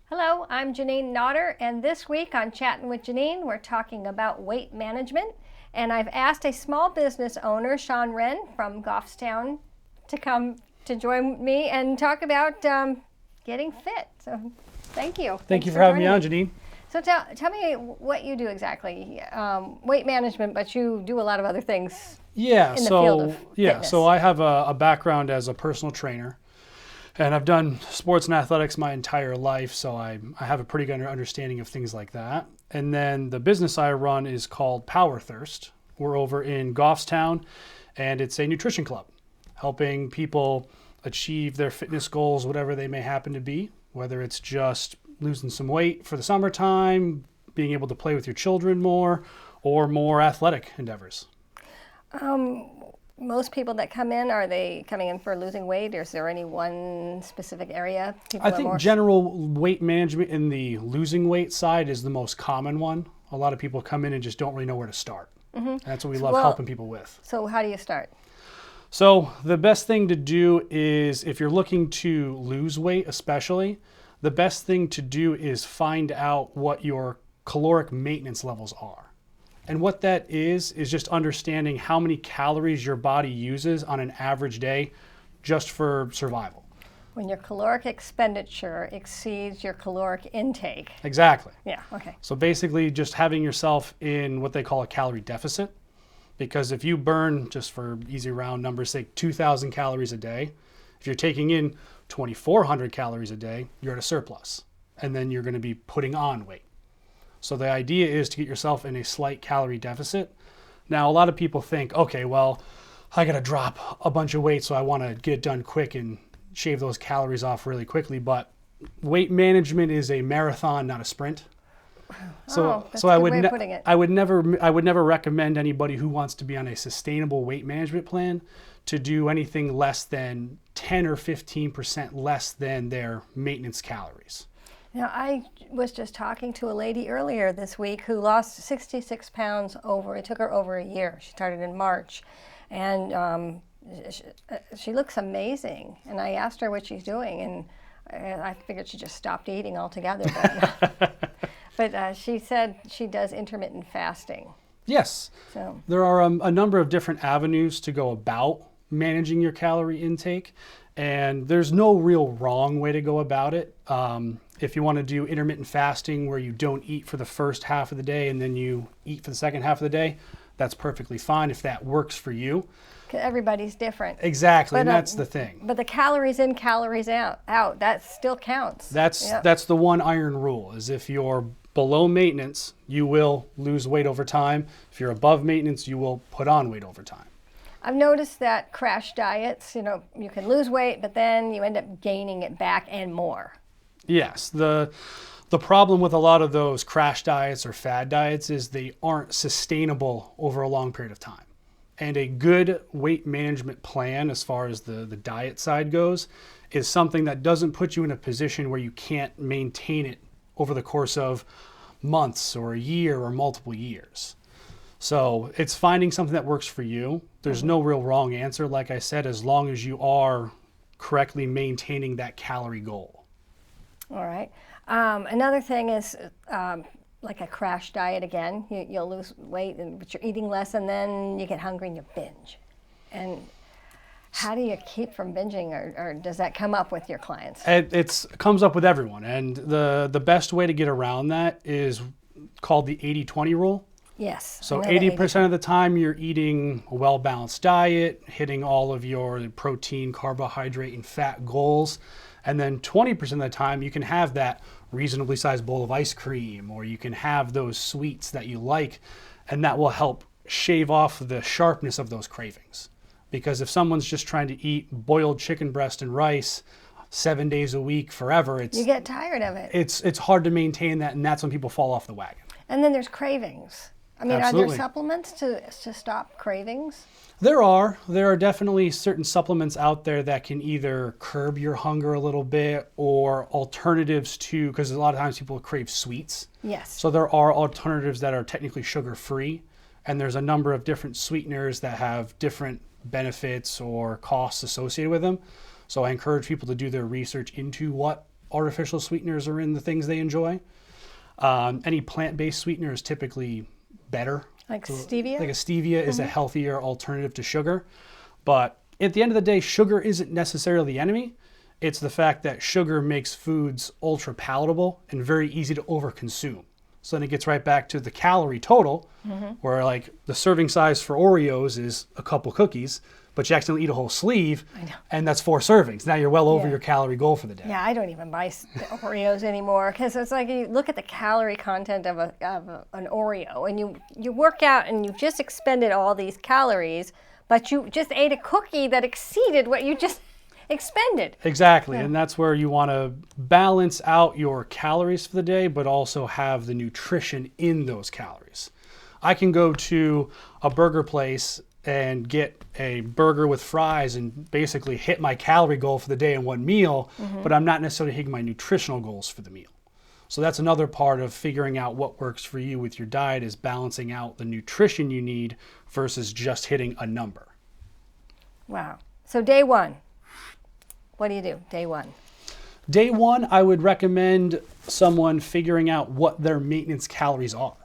Hello, I'm Janine Nodder, and this week on Chatting with Janine, we're talking about weight management. And I've asked a small business owner, Wren from Goffstown, to come to join me and talk about getting fit. So thank you. Thank you for having me on, Janine. So tell me what you do exactly. Weight management, but you do a lot of other things in the field of fitness. So I have a background as a personal trainer. And I've done sports and athletics my entire life, so I have a pretty good understanding of things like that. And then the business I run is called Power Thirst. We're over in Goffstown, and it's a nutrition club, helping people achieve their fitness goals, whatever they may happen to be, whether it's just losing some weight for the summertime, being able to play with your children more, or more athletic endeavors. Most people that come in, are they coming in for losing weight, or is there any one specific area? I think general weight management in the losing weight side is the most common one. A lot of people come in and just don't really know where to start. Mm-hmm. That's what we love helping people with. So how do you start? So the best thing to do is, if you're looking to lose weight especially, the best thing to do is find out what your caloric maintenance levels are. And what that is just understanding how many calories your body uses on an average day just for survival. When your caloric expenditure exceeds your caloric intake. Exactly. Yeah, okay. So basically just having yourself in what they call a calorie deficit, because if you burn, just for easy round numbers, say 2,000 calories a day, if you're taking in 2,400 calories a day, you're at a surplus. And then you're going to be putting on weight. So the idea is to get yourself in a slight calorie deficit. Now, a lot of people think, okay, well, I got to drop a bunch of weight, so I want to get it done quick and shave those calories off really quickly. But weight management is a marathon, not a sprint. So I would never recommend anybody who wants to be on a sustainable weight management plan to do anything less than 10 or 15% less than their maintenance calories. Now, I was just talking to a lady earlier this week who lost 66 pounds it took her over a year. She started in March, and she looks amazing. And I asked her what she's doing, and I figured she just stopped eating altogether. But she said she does intermittent fasting. Yes. So there are a number of different avenues to go about managing your calorie intake, and there's no real wrong way to go about it. If you want to do intermittent fasting where you don't eat for the first half of the day and then you eat for the second half of the day, that's perfectly fine if that works for you. Everybody's different. Exactly, and that's the thing. But the calories in, calories out, that still counts. That's the one iron rule, is if you're below maintenance, you will lose weight over time. If you're above maintenance, you will put on weight over time. I've noticed that crash diets, you can lose weight, but then you end up gaining it back and more. Yes, the problem with a lot of those crash diets or fad diets is they aren't sustainable over a long period of time. And a good weight management plan, as far as the diet side goes, is something that doesn't put you in a position where you can't maintain it over the course of months or a year or multiple years. So it's finding something that works for you. There's no real wrong answer, like I said, as long as you are correctly maintaining that calorie goal. All right. Another thing is like a crash diet again. You'll lose weight, but you're eating less, and then you get hungry and you binge. And how do you keep from binging, or does that come up with your clients? It comes up with everyone, and the best way to get around that is called the 80-20 rule. Yes. So 80% of the time you're eating a well-balanced diet, hitting all of your protein, carbohydrate, and fat goals. And then 20% of the time you can have that reasonably sized bowl of ice cream, or you can have those sweets that you like, and that will help shave off the sharpness of those cravings. Because if someone's just trying to eat boiled chicken breast and rice 7 days a week forever, you get tired of it. It's hard to maintain that, and that's when people fall off the wagon. And then there's cravings. I mean, are Absolutely. there supplements to stop cravings? There are definitely certain supplements out there that can either curb your hunger a little bit or alternatives to, because a lot of times people crave sweets. Yes. So there are alternatives that are technically sugar free, and there's a number of different sweeteners that have different benefits or costs associated with them. So I encourage people to do their research into what artificial sweeteners are in the things they enjoy. Any plant-based sweetener is typically better. Like stevia? Like a stevia is a healthier alternative to sugar. But at the end of the day, sugar isn't necessarily the enemy. It's the fact that sugar makes foods ultra palatable and very easy to overconsume. So then it gets right back to the calorie total, where like the serving size for Oreos is a couple cookies, but you accidentally eat a whole sleeve, and that's 4 servings. Now you're well over your calorie goal for the day. Yeah, I don't even buy the Oreos anymore because it's like you look at the calorie content of an Oreo, and you work out and you've just expended all these calories, but you just ate a cookie that exceeded what you just expended. Exactly, and that's where you want to balance out your calories for the day, but also have the nutrition in those calories. I can go to a burger place and get a burger with fries and basically hit my calorie goal for the day in one meal, but I'm not necessarily hitting my nutritional goals for the meal. So that's another part of figuring out what works for you with your diet, is balancing out the nutrition you need versus just hitting a number. Wow. So day one, what do you do? Day one. Day one, I would recommend someone figuring out what their maintenance calories are.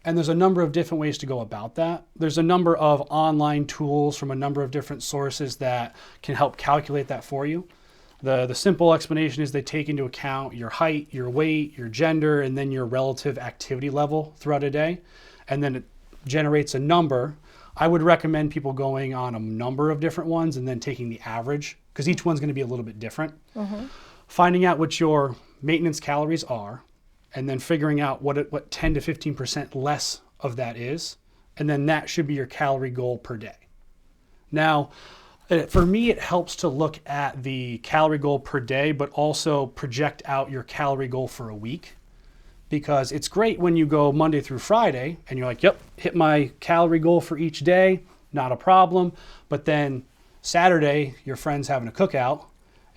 And there's a number of different ways to go about that. There's a number of online tools from a number of different sources that can help calculate that for you. The simple explanation is they take into account your height, your weight, your gender, and then your relative activity level throughout a day. And then it generates a number. I would recommend people going on a number of different ones and then taking the average, because each one's going to be a little bit different. Finding out what your maintenance calories are, and then figuring out what 10 to 15% less of that is, and then that should be your calorie goal per day. Now, for me, it helps to look at the calorie goal per day, but also project out your calorie goal for a week, because it's great when you go Monday through Friday and you're like, yep, hit my calorie goal for each day, not a problem. But then Saturday, your friend's having a cookout,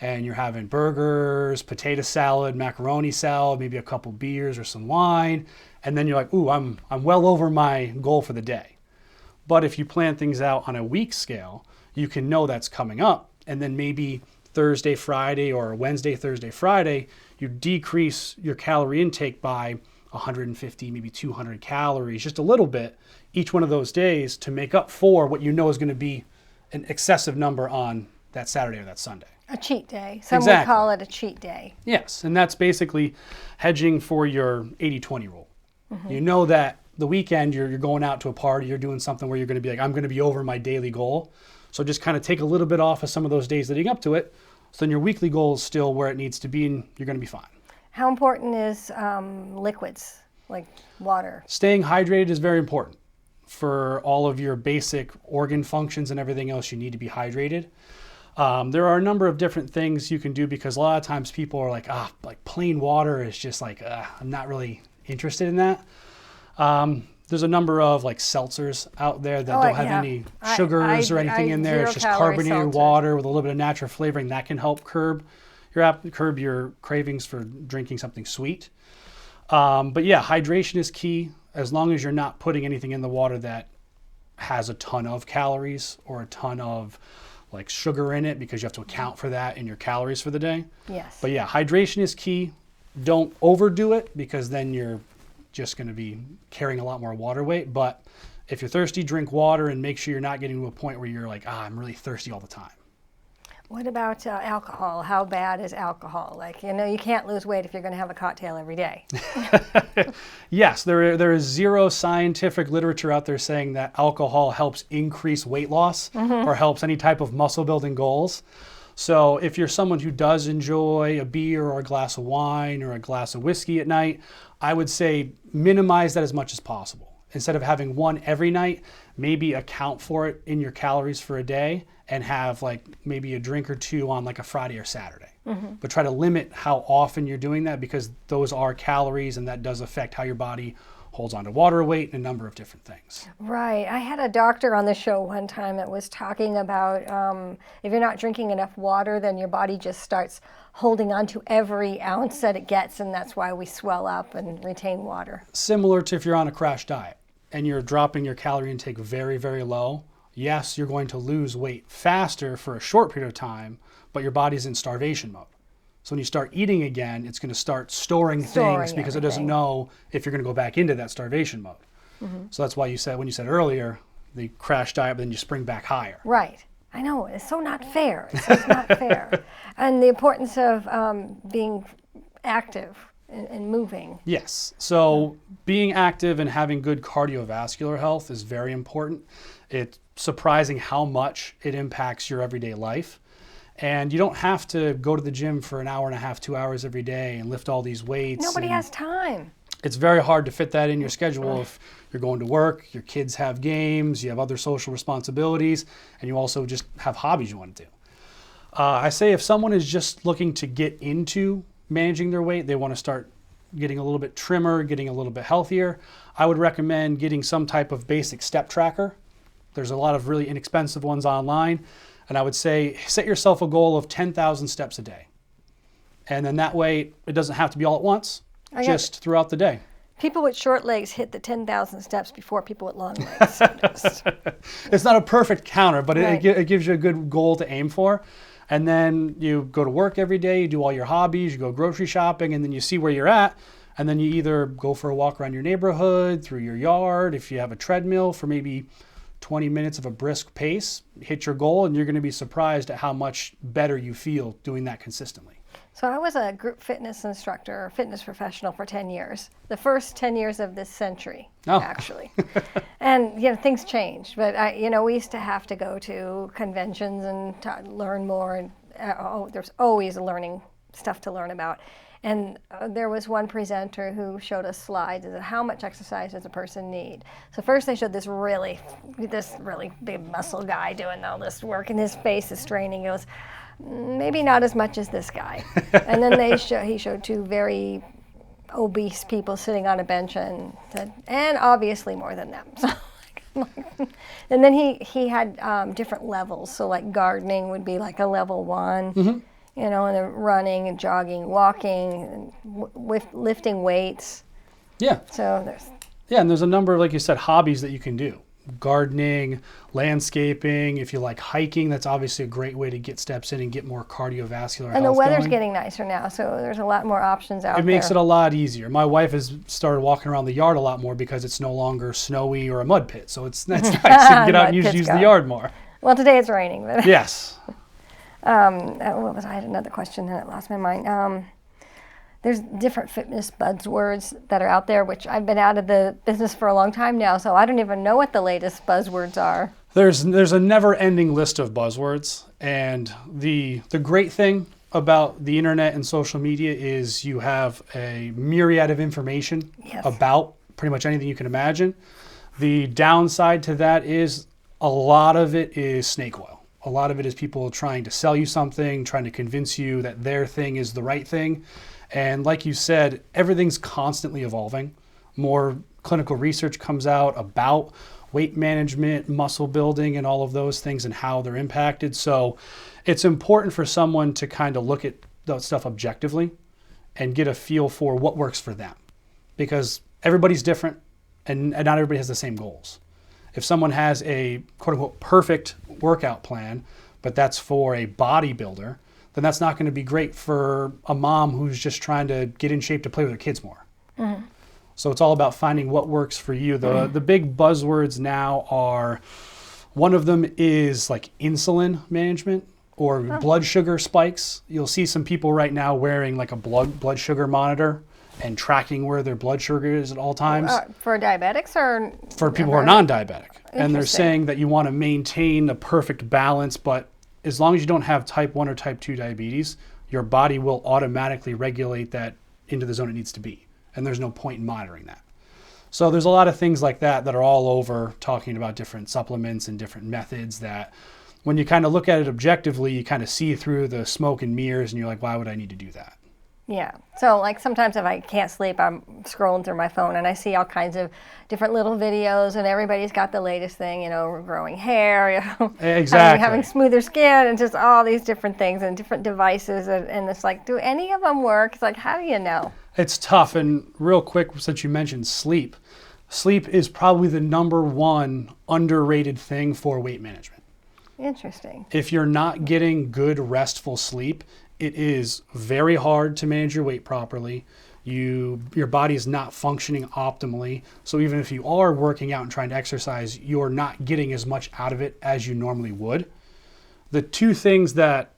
and you're having burgers, potato salad, macaroni salad, maybe a couple beers or some wine. And then you're like, ooh, I'm well over my goal for the day. But if you plan things out on a week scale, you can know that's coming up. And then maybe Thursday, Friday, or Wednesday, Thursday, Friday, you decrease your calorie intake by 150, maybe 200 calories, just a little bit, each one of those days to make up for what you know is going to be an excessive number on that Saturday or that Sunday. A cheat day. Some would Exactly. call it a cheat day. Yes, and that's basically hedging for your 80-20 rule. You know that the weekend you're going out to a party, you're doing something where you're going to be like, I'm going to be over my daily goal. So just kind of take a little bit off of some of those days leading up to it. So then your weekly goal is still where it needs to be, and you're going to be fine. How important is liquids, like water? Staying hydrated is very important for all of your basic organ functions and everything else. You need to be hydrated. There are a number of different things you can do, because a lot of times people are like, like plain water is just like, I'm not really interested in that. There's a number of like seltzers out there that don't have any sugars or anything in there. It's just carbonated water with a little bit of natural flavoring that can help curb your cravings for drinking something sweet. But yeah, hydration is key. As long as you're not putting anything in the water that has a ton of calories or a ton of like sugar in it, because you have to account for that in your calories for the day. Yes. But yeah, hydration is key. Don't overdo it, because then you're just going to be carrying a lot more water weight. But if you're thirsty, drink water, and make sure you're not getting to a point where you're like, I'm really thirsty all the time. What about alcohol? How bad is alcohol? Like, you can't lose weight if you're going to have a cocktail every day. Yes, there is zero scientific literature out there saying that alcohol helps increase weight loss or helps any type of muscle building goals. So if you're someone who does enjoy a beer or a glass of wine or a glass of whiskey at night, I would say minimize that as much as possible. Instead of having one every night, maybe account for it in your calories for a day and have like maybe a drink or two on like a Friday or Saturday. But try to limit how often you're doing that, because those are calories and that does affect how your body holds on to water weight, and a number of different things. Right. I had a doctor on the show one time that was talking about if you're not drinking enough water, then your body just starts holding on to every ounce that it gets, and that's why we swell up and retain water. Similar to if you're on a crash diet and you're dropping your calorie intake very, very low, yes, you're going to lose weight faster for a short period of time, but your body's in starvation mode. So when you start eating again, it's going to start storing things because it doesn't know if you're going to go back into that starvation mode. So that's why when you said earlier, the crash diet, but then you spring back higher. Right. I know. It's so not fair. It's just not fair. And the importance of being active and moving. Yes. So being active and having good cardiovascular health is very important. It's surprising how much it impacts your everyday life. And you don't have to go to the gym for an hour and a half, 2 hours every day and lift all these weights. Nobody has time. It's very hard to fit that in your schedule if you're going to work, your kids have games, you have other social responsibilities, and you also just have hobbies you want to do. I say if someone is just looking to get into managing their weight, they want to start getting a little bit trimmer, getting a little bit healthier, I would recommend getting some type of basic step tracker. There's a lot of really inexpensive ones online. And I would say set yourself a goal of 10,000 steps a day. And then that way, it doesn't have to be all at once, just throughout the day. People with short legs hit the 10,000 steps before people with long legs. It's not a perfect counter, but Right. it gives you a good goal to aim for. And then you go to work every day, you do all your hobbies, you go grocery shopping, and then you see where you're at. And then you either go for a walk around your neighborhood, through your yard, if you have a treadmill for maybe 20 minutes of a brisk pace, hit your goal, and you're going to be surprised at how much better you feel doing that consistently. So I was a group fitness instructor, or fitness professional for 10 years, the first 10 years of this century, actually. And, things changed. But, we used to have to go to conventions and learn more. And there's always learning stuff to learn about. And there was one presenter who showed us slides of how much exercise does a person need. So first they showed this really big muscle guy doing all this work, and his face is straining. He goes, maybe not as much as this guy. And then he showed two very obese people sitting on a bench and said, and obviously more than them. So, and then he had different levels. So like gardening would be like a level 1. Mm-hmm. And then running and jogging, walking, and lifting weights. Yeah. So and there's a number of, like you said, hobbies that you can do. Gardening, landscaping. If you like hiking, that's obviously a great way to get steps in and get more cardiovascular health. And the weather's going. getting nicer now, so there's a lot more options out there. It makes it a lot easier. My wife has started walking around the yard a lot more because it's no longer snowy or a mud pit. So it's nice to get out and use the yard more. Well, today it's raining. But Yes. What was I had another question and it lost my mind. There's different fitness buzzwords that are out there, which I've been out of the business for a long time now, so I don't even know what the latest buzzwords are. There's a never-ending list of buzzwords, and the great thing about the internet and social media is you have a myriad of information about pretty much anything you can imagine. The downside to that is a lot of it is snake oil. A lot of it is people trying to sell you something, trying to convince you that their thing is the right thing. And like you said, everything's constantly evolving. More clinical research comes out about weight management, muscle building, and all of those things and how they're impacted. So it's important for someone to kind of look at that stuff objectively and get a feel for what works for them. Because everybody's different and not everybody has the same goals. If someone has a quote-unquote perfect workout plan, but that's for a bodybuilder, then that's not going to be great for a mom who's just trying to get in shape to play with her kids more. Mm-hmm. So it's all about finding what works for you. The big buzzwords now are, one of them is like insulin management or blood sugar spikes. You'll see some people right now wearing like a blood sugar monitor and tracking where their blood sugar is at all times. For diabetics or? For people who are non-diabetic. And they're saying that you want to maintain a perfect balance, but as long as you don't have type 1 or type 2 diabetes, your body will automatically regulate that into the zone it needs to be. And there's no point in monitoring that. So there's a lot of things like that that are all over talking about different supplements and different methods that when you kind of look at it objectively, you kind of see through the smoke and mirrors and you're like, why would I need to do that? Yeah. So like sometimes if I can't sleep, I'm scrolling through my phone and I see all kinds of different little videos and everybody's got the latest thing, growing hair, Exactly. having smoother skin and just all these different things and different devices. And it's like, do any of them work? It's like, how do you know? It's tough. And real quick, since you mentioned sleep, sleep is probably the number one underrated thing for weight management. Interesting. If you're not getting good restful sleep, it is very hard to manage your weight properly. Your body is not functioning optimally. So even if you are working out and trying to exercise, you're not getting as much out of it as you normally would. The two things that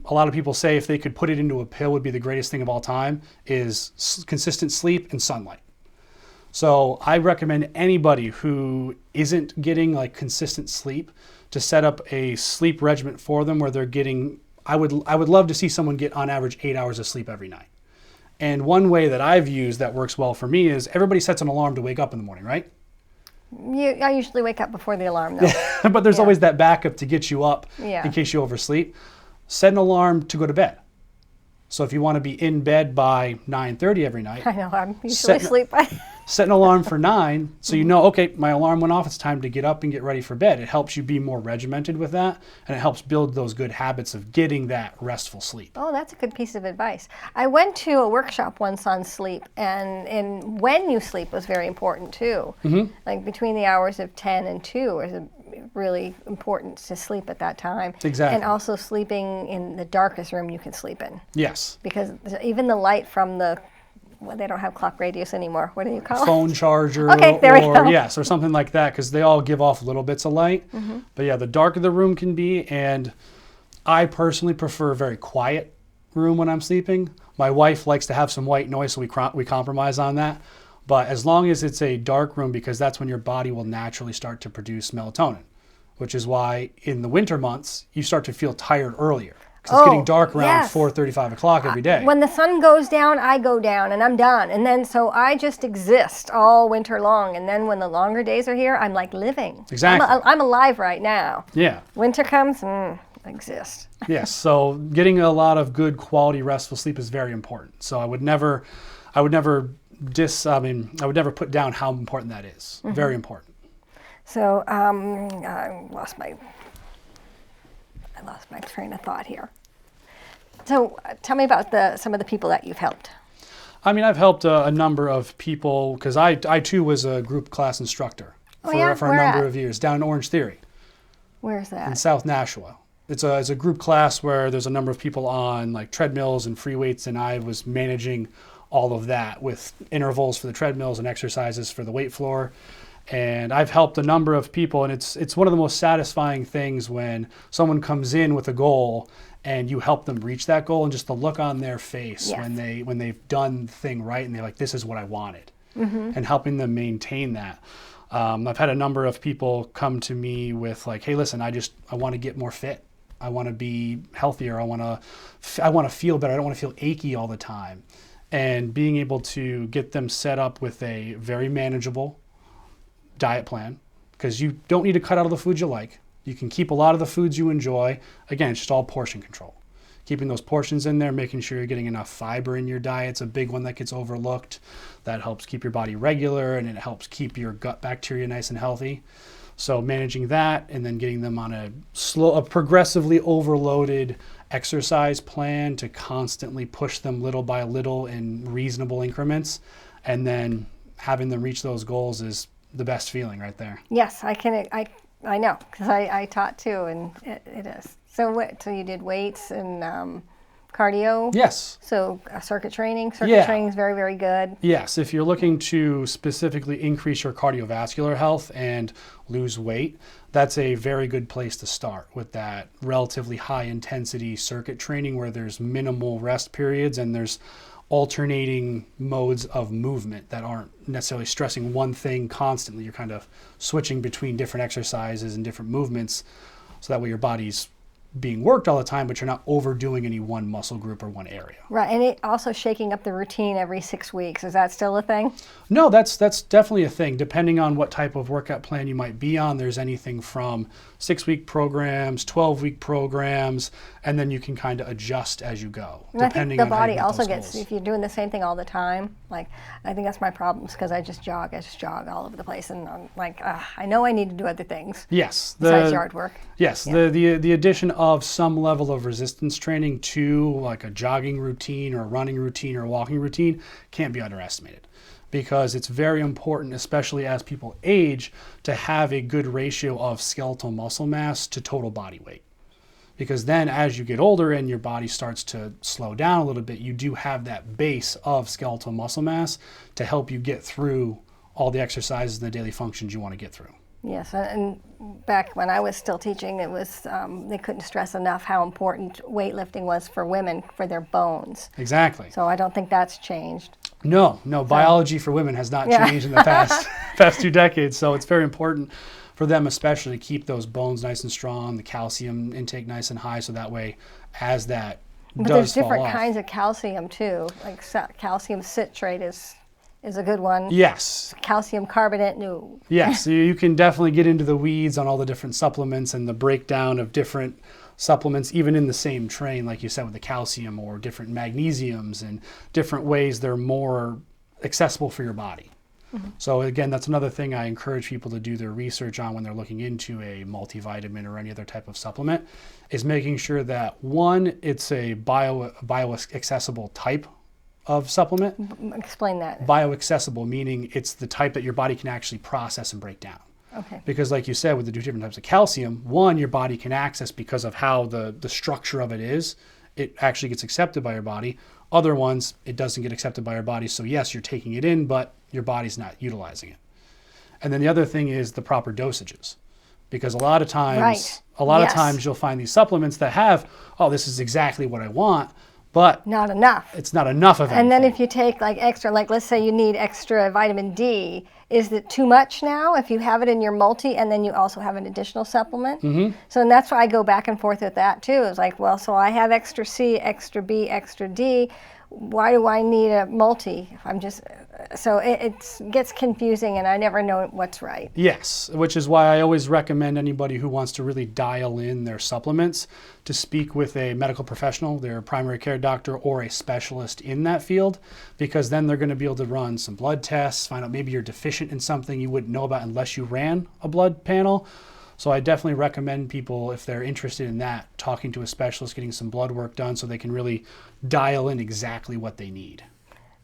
a lot of people say if they could put it into a pill would be the greatest thing of all time is consistent sleep and sunlight. So I recommend anybody who isn't getting like consistent sleep to set up a sleep regimen for them where they're getting, I would love to see someone get on average 8 hours of sleep every night. And one way that I've used that works well for me is everybody sets an alarm to wake up in the morning, right? I usually wake up before the alarm though. But there's always that backup to get you up in case you oversleep. Set an alarm to go to bed. So if you want to be in bed by 9:30 every night. I know, I'm usually asleep by set an alarm for 9 so you know, okay, my alarm went off, it's time to get up and get ready for bed. It helps you be more regimented with that, and it helps build those good habits of getting that restful sleep. Oh, that's a good piece of advice. I went to a workshop once on sleep, and when you sleep was very important too. Mm-hmm. Like between the hours of 10 and 2 is really important to sleep at that time. Exactly. And also sleeping in the darkest room you can sleep in. Yes. Because even the light from they don't have clock radius anymore. What do you call it? Phone charger. Okay, there we go. Yes, or something like that, because they all give off little bits of light. Mm-hmm. But yeah, the darker the room can be, and I personally prefer a very quiet room when I'm sleeping. My wife likes to have some white noise, so we compromise on that. But as long as it's a dark room, because that's when your body will naturally start to produce melatonin, which is why in the winter months, you start to feel tired earlier. Because it's getting dark around 4:30, 5 o'clock every day. When the sun goes down, I go down and I'm done. And then so I just exist all winter long. And then when the longer days are here, I'm like living. Exactly. I'm alive right now. Yeah. Winter comes, exist. Yes. So getting a lot of good quality restful sleep is very important. So I would never put down how important that is. Mm-hmm. Very important. So I lost my train of thought here. So tell me about some of the people that you've helped. I mean, I've helped a number of people because I too was a group class instructor for a number of years down in Orange Theory. Where's that? In South Nashua. It's a group class where there's a number of people on like treadmills and free weights, and I was managing all of that with intervals for the treadmills and exercises for the weight floor. And I've helped a number of people, and it's one of the most satisfying things when someone comes in with a goal and you help them reach that goal, and just the look on their face when they've done the thing right and they're like, this is what I wanted, and helping them maintain that. I've had a number of people come to me with like, hey, listen, I want to get more fit. I want to be healthier. I want to feel better. I don't want to feel achy all the time. And being able to get them set up with a very manageable diet plan, because you don't need to cut out of the foods you like. You can keep a lot of the foods you enjoy. Again, it's just all portion control. Keeping those portions in there, making sure you're getting enough fiber in your diet's a big one that gets overlooked. That helps keep your body regular, and it helps keep your gut bacteria nice and healthy. So managing that, and then getting them on a progressively overloaded exercise plan to constantly push them little by little in reasonable increments, and then having them reach those goals is the best feeling right there. Yes, I know, because I taught too, and it is. So you did weights and cardio? Yes. So circuit training? Training is very, very good. Yes, if you're looking to specifically increase your cardiovascular health and lose weight, that's a very good place to start with that relatively high intensity circuit training where there's minimal rest periods and there's alternating modes of movement that aren't necessarily stressing one thing constantly. You're kind of switching between different exercises and different movements, so that way your body's being worked all the time, but you're not overdoing any one muscle group or one area. Right, and it also shaking up the routine every 6 weeks. Is that still a thing? No, that's definitely a thing. Depending on what type of workout plan you might be on, there's anything from 6-week programs, 12-week programs, and then you can kind of adjust as you go, And depending I think the on how you body meet also those gets, goals. if you're doing the same thing all the time, like, I think that's my problem, because I just jog all over the place, and I'm like, I know I need to do other things Yes, besides yard work. Yes, the addition of some level of resistance training to like a jogging routine or a running routine or a walking routine can't be underestimated, because it's very important, especially as people age, to have a good ratio of skeletal muscle mass to total body weight. Because then as you get older and your body starts to slow down a little bit, you do have that base of skeletal muscle mass to help you get through all the exercises and the daily functions you want to get through. Yes, and back when I was still teaching, it was they couldn't stress enough how important weightlifting was for women, for their bones. Exactly. So I don't think that's changed. No, biology for women has not changed in the past 2 decades. So it's very important for them, especially, to keep those bones nice and strong, the calcium intake nice and high, so that way, as that But does there's fall different off. kinds of calcium too. Like calcium citrate is a good one. Yes. Calcium carbonate, no. Yes, you can definitely get into the weeds on all the different supplements and the breakdown of different supplements, even in the same train, like you said, with the calcium or different magnesiums and different ways they're more accessible for your body. Mm-hmm. So again, that's another thing I encourage people to do their research on when they're looking into a multivitamin or any other type of supplement, is making sure that, one, it's a bioaccessible type of supplement. Explain that. Bioaccessible, meaning it's the type that your body can actually process and break down. Okay. Because like you said, with the 2 different types of calcium, one, your body can access because of how the structure of it is. It actually gets accepted by your body. Other ones, it doesn't get accepted by your body. So yes, you're taking it in, but your body's not utilizing it. And then the other thing is the proper dosages. Because a lot of times, Yes. you'll find these supplements that have, oh, this is exactly what I want, but Not enough. it's not enough of anything. And then if you take like extra, like let's say you need extra vitamin D, is it too much now if you have it in your multi and then you also have an additional supplement? Mm-hmm. So and that's why I go back and forth with that too. It's like, well, so I have extra C, extra B, extra D. Why do I need a multi? If I'm just, so it gets confusing and I never know what's right. Yes, which is why I always recommend anybody who wants to really dial in their supplements to speak with a medical professional, their primary care doctor, or a specialist in that field, because then they're going to be able to run some blood tests, find out maybe you're deficient in something you wouldn't know about unless you ran a blood panel. So I definitely recommend people, if they're interested in that, talking to a specialist, getting some blood work done so they can really dial in exactly what they need.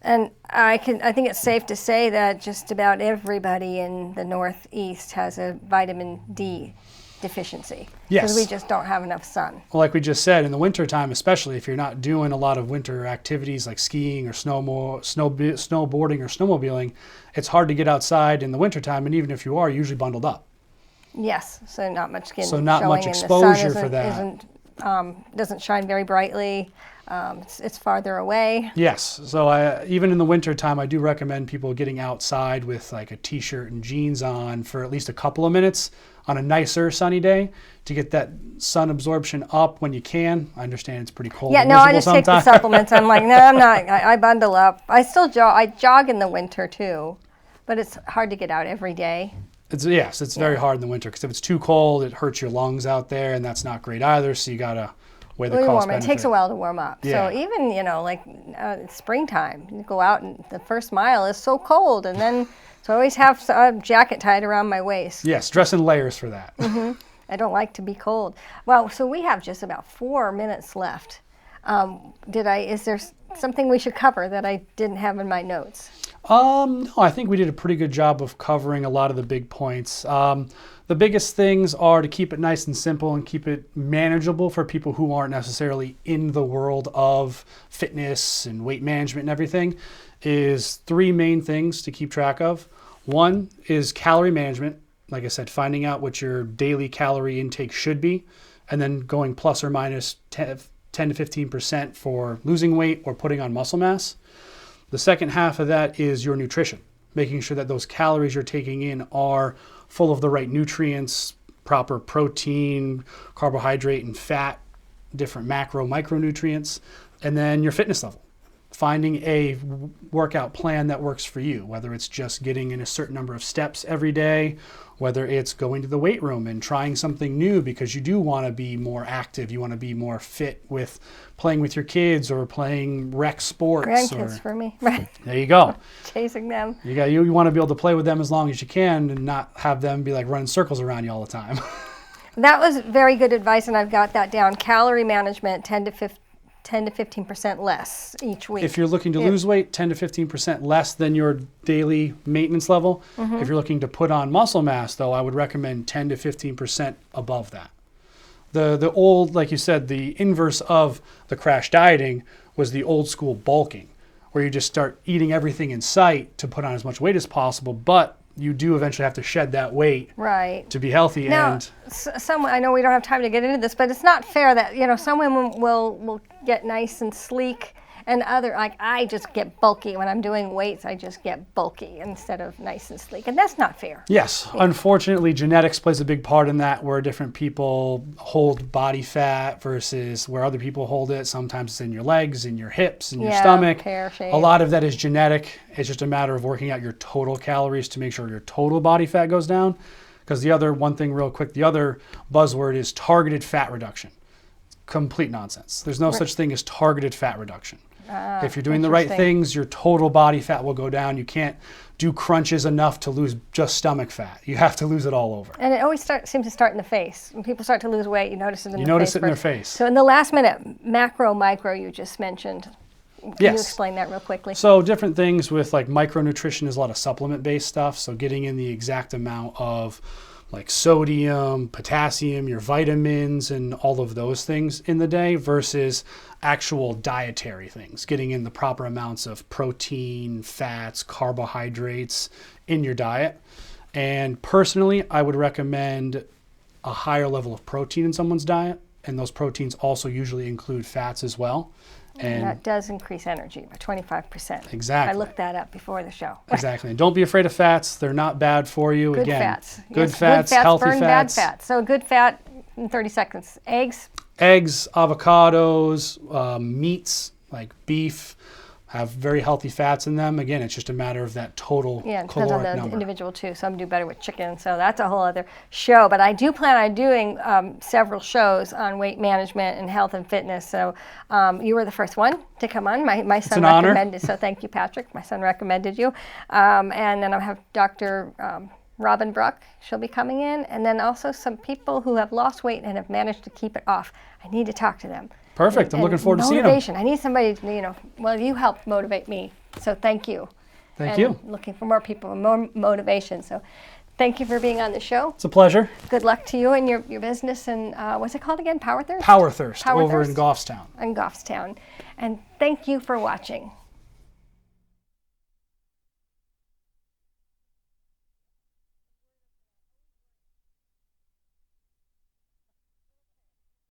And I think it's safe to say that just about everybody in the Northeast has a vitamin D deficiency. Yes. Because we just don't have enough sun. Well, like we just said, in the wintertime, especially if you're not doing a lot of winter activities like skiing or snowboarding or snowmobiling, it's hard to get outside in the wintertime, and even if you are, you're usually bundled up. Yes, so not much skin So not showing, much and exposure the sun for that. doesn't shine very brightly. It's farther away. Yes, so even in the winter time, I do recommend people getting outside with like a t-shirt and jeans on for at least a couple of minutes on a nicer sunny day to get that sun absorption up when you can. I understand it's pretty cold. Yeah, and no, I miserable just take the sometimes. supplements. I'm like, no, I'm not. I bundle up. I still jog. I jog in the winter too, but it's hard to get out every day. It's very hard in the winter because if it's too cold, it hurts your lungs out there, and that's not great either. So you gotta weigh the Really cost warm. It benefit. takes a while to warm up. Yeah. So even like it's springtime, you go out and the first mile is so cold, and then so I always have a jacket tied around my waist. Yes, dress in layers for that. Mm-hmm. I don't like to be cold. Well, so we have just about 4 minutes left. Is there something we should cover that I didn't have in my notes? No, I think we did a pretty good job of covering a lot of the big points. The biggest things are to keep it nice and simple and keep it manageable for people who aren't necessarily in the world of fitness and weight management and everything, is 3 main things to keep track of. One is calorie management. Like I said, finding out what your daily calorie intake should be, and then going plus or minus 10 to 15% for losing weight or putting on muscle mass. The second half of that is your nutrition, making sure that those calories you're taking in are full of the right nutrients, proper protein, carbohydrate, and fat, different macro, micronutrients, and then your fitness level, finding a workout plan that works for you, whether it's just getting in a certain number of steps every day, whether it's going to the weight room and trying something new because you do want to be more active, you want to be more fit with playing with your kids or playing rec sports. Grandkids for me. Right. There you go. Chasing them. You want to be able to play with them as long as you can and not have them be like running circles around you all the time. That was very good advice, and I've got that down. Calorie management, 10 to 15% less each week. If you're looking to lose weight, 10 to 15% less than your daily maintenance level. If you're looking to put on muscle mass, though, I would recommend 10 to 15% above that. The old, like you said, the inverse of the crash dieting was the old school bulking, where you just start eating everything in sight to put on as much weight as possible, but you do eventually have to shed that weight to be healthy. Now, And some, I know we don't have time to get into this, but it's not fair that, some women will get nice and sleek, and like I just get bulky. When I'm doing weights, I just get bulky instead of nice and sleek, and that's not fair. yes, unfortunately, genetics plays a big part in that, where different people hold body fat versus where other people hold it. Sometimes it's in your legs, in your hips, in your stomach. Hair shape. A lot of that is genetic. It's just a matter of working out your total calories to make sure your total body fat goes down. Because the other buzzword is targeted fat reduction. Complete nonsense. There's no such thing as targeted fat reduction. If you're doing the right things, your total body fat will go down. You can't do crunches enough to lose just stomach fat. You have to lose it all over. And it always seems to start in the face. When people start to lose weight, you notice it in their face. So in the last minute, macro, micro, you just mentioned. Can you explain that real quickly? So different things with like micronutrition is a lot of supplement-based stuff. So getting in the exact amount of like sodium, potassium, your vitamins, and all of those things in the day versus actual dietary things. Getting in the proper amounts of protein, fats, carbohydrates in your diet. And personally, I would recommend a higher level of protein in someone's diet. And those proteins also usually include fats as well. And that does increase energy by 25%. Exactly. I looked that up before the show. Exactly. And don't be afraid of fats. They're not bad for you. Good Again, fats. Good fats, healthy burn fats. Bad fats. So good fat in 30 seconds. Eggs. Avocados, meats like beef have very healthy fats in them. Again, it's just a matter of that total it depends caloric on the number. individual too. Some do better with chicken, so that's a whole other show. But I do plan on doing several shows on weight management and health and fitness. So you were the first one to come on. My son recommended. So thank you, Patrick. My son recommended you. And then I'll have Dr. Robin Bruck. She'll be coming in, and then also some people who have lost weight and have managed to keep it off. I need to talk to them. Perfect. I'm looking forward to seeing them. Motivation. I need somebody to, you helped motivate me. So thank you. Thank you. Looking for more people and more motivation. So thank you for being on the show. It's a pleasure. Good luck to you and your business. And what's it called again? Power Thirst? Power Thirst over in Goffstown. In Goffstown. And thank you for watching.